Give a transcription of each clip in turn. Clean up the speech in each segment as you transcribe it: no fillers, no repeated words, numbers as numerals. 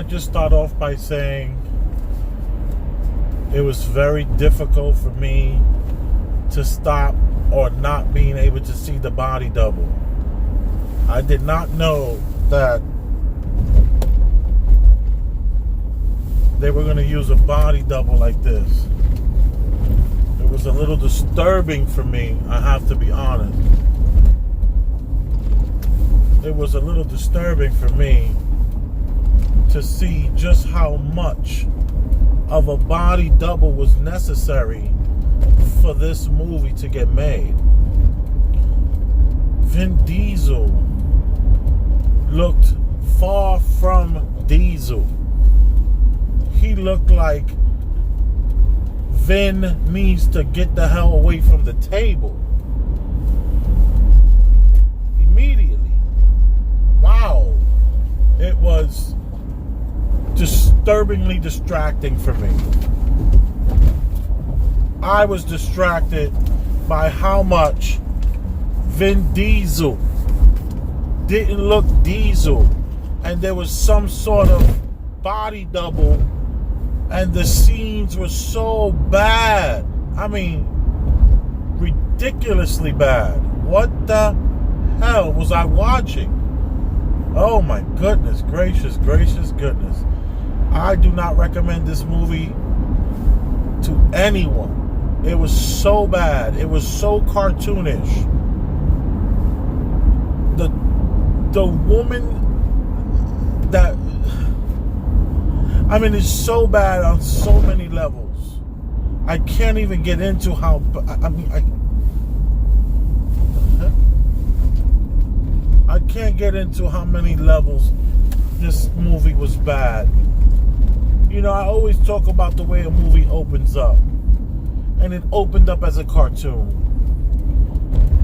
I just start off by saying it was very difficult for me to stop or not being able to see the body double. I did not know that they were going to use a body double like this. It was a little disturbing for me, I have to be honest. It was a little disturbing for me to see just how much of a body double was necessary for this movie to get made. Vin Diesel looked far from Diesel. He looked like Vin needs to get the hell away from the table. Immediately. Wow. It was disturbingly distracting for me. I was distracted by how much Vin Diesel didn't look Diesel, and there was some sort of body double, and the scenes were so bad. I mean, ridiculously bad. What the hell was I watching? Oh my goodness, gracious goodness. I do not recommend this movie to anyone. It was so bad. It was so cartoonish. The woman that, I mean, it's so bad on so many levels. I can't even get into how, I can't get into how many levels this movie was bad. You know, I always talk about the way a movie opens up. And it opened up as a cartoon.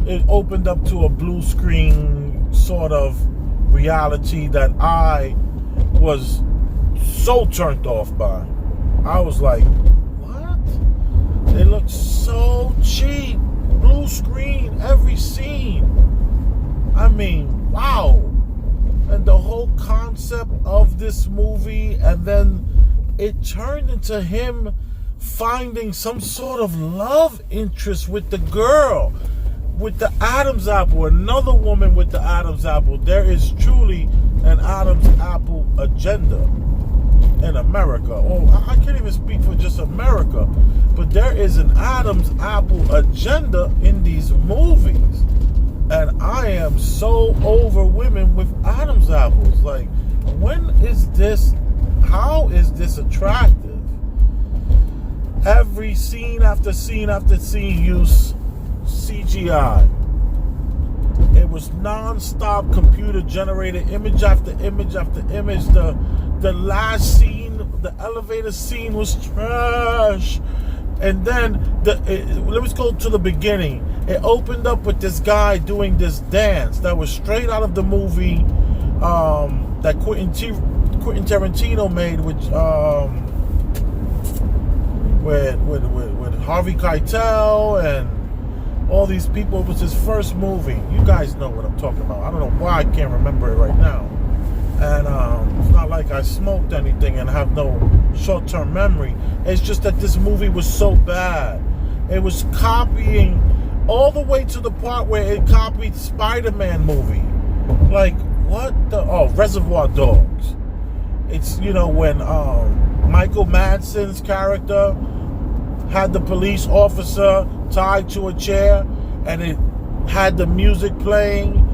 It opened up to a blue screen sort of reality that I was so turned off by. I was like, what? It looked so cheap. Blue screen, every scene. I mean, wow. And the whole concept of this movie, and then it turned into him finding some sort of love interest with the girl, with the Adam's apple, another woman with the Adam's apple. There is truly an Adam's apple agenda in America. Oh, I can't even speak for just America, but there is an Adam's apple agenda in these movies. And I am so over women with Adam's apples. Like, when is this, how is this attractive? Every scene after scene after scene used CGI. It was non-stop computer generated image after image after image. The last scene, the elevator scene, was trash. And then let's go to the beginning. It opened up with this guy doing this dance that was straight out of the movie that Quentin Tarantino made with Harvey Keitel and all these people. It was his first movie. You guys know what I'm talking about. I don't know why I can't remember it right now. And it's not like I smoked anything and have no short-term memory. It's just that this movie was so bad. It was copying all the way to the part where it copied Spider-Man movie. Like, what the? Oh, Reservoir Dogs. It's, you know, when Michael Madsen's character had the police officer tied to a chair, and it had the music playing,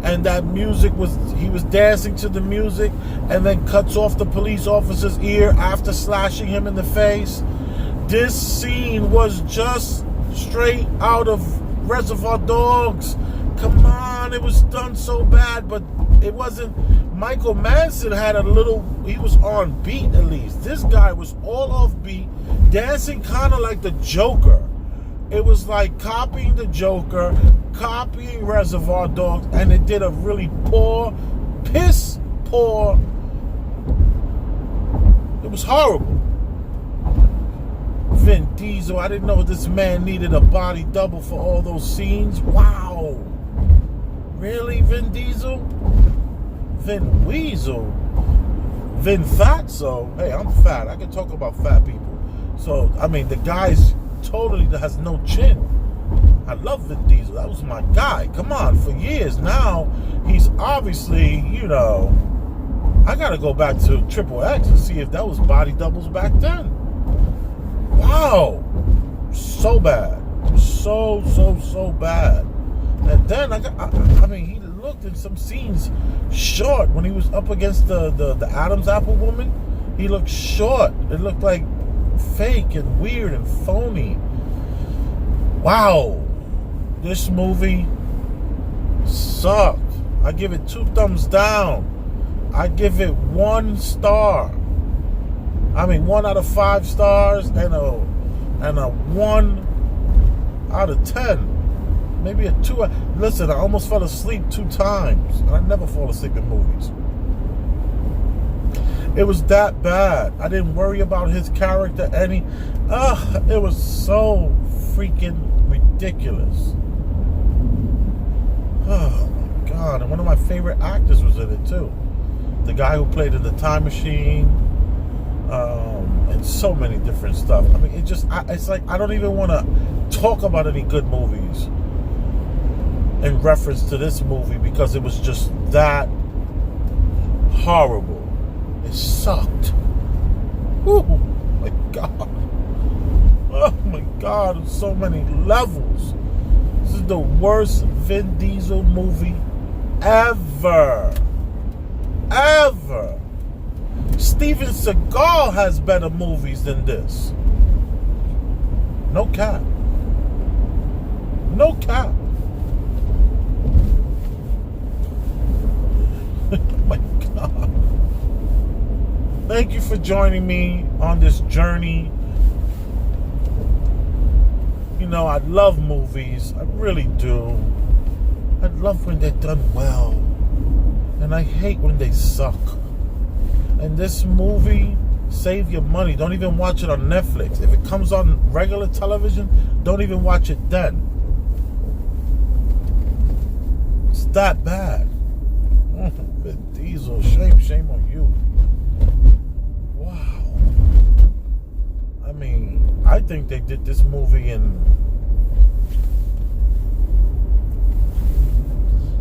and that music was, he was dancing to the music, and then cuts off the police officer's ear after slashing him in the face. This scene was just straight out of Reservoir Dogs. Come on, it was done so bad, but it wasn't. Michael Madsen had a little, he was on beat at least. This guy was all off beat, dancing kind of like the Joker. It was like copying the Joker, copying Reservoir Dogs, and it did a really poor, piss poor. It was horrible. Vin Diesel, I didn't know this man needed a body double for all those scenes. Wow. Really, Vin Diesel? Vin Weasel? Vin fat, so hey, I'm fat. I can talk about fat people. So I mean, the guy's totally has no chin. I love Vin Diesel. That was my guy. Come on, for years now, he's obviously, you know. I gotta go back to Triple X and see if that was body doubles back then. Wow, so bad, so bad. And then I mean, he looked in some scenes short when he was up against the Adam's apple woman. He looked short. It looked like fake and weird and phony. Wow, this movie sucked. I give it 2 thumbs down. I give it 1 star. I mean, 1 out of 5 stars and a 1 out of 10. Maybe a 2. Listen, I almost fell asleep 2 times. I never fall asleep in movies. It was that bad. I didn't worry about his character any. It was so freaking ridiculous. Oh my God. And one of my favorite actors was in it too. The guy who played in The Time Machine, and so many different stuff. I mean, it's like I don't even want to talk about any good movies in reference to this movie because it was just that horrible. It sucked. Oh my God. Oh my God, on so many levels. This is the worst Vin Diesel movie ever. Ever. Steven Seagal has better movies than this. No cap. No cap. Oh my God. Thank you for joining me on this journey. You know, I love movies. I really do. I love when they're done well. And I hate when they suck. And this movie, save your money. Don't even watch it on Netflix. If it comes on regular television, don't even watch it then. It's that bad. Vin Diesel, shame on you. Wow. I mean, I think they did this movie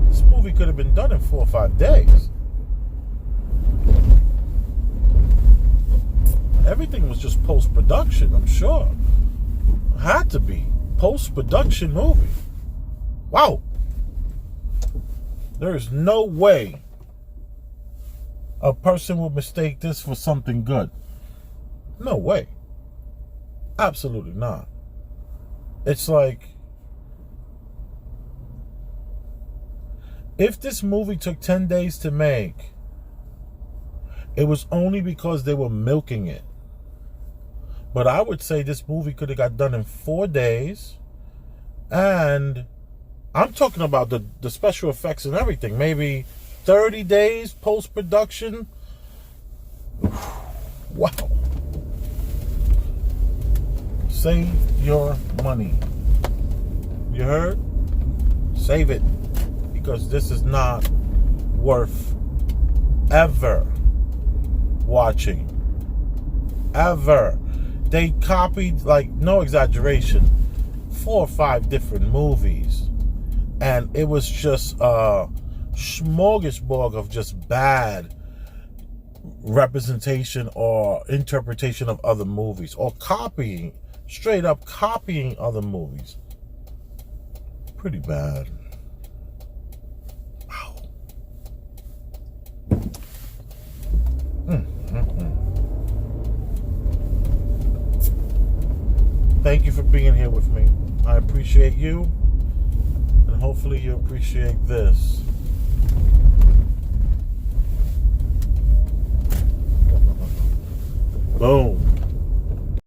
This movie could have been done in 4 or 5 days. Everything was just post-production, I'm sure. Had to be. Post-production movie. Wow. There is no way a person would mistake this for something good. No way. Absolutely not. It's like, if this movie took 10 days to make, it was only because they were milking it. But I would say this movie could have got done in 4 days. And I'm talking about the special effects and everything. Maybe 30 days post-production. Wow. Save your money. You heard? Save it. Because this is not worth ever watching. Ever. They copied, like, no exaggeration, 4 or 5 different movies. And it was just a smorgasbord of just bad representation or interpretation of other movies. Or copying, straight up copying other movies. Pretty bad. Wow. Thank you for being here with me. I appreciate you, and hopefully you appreciate this. Boom.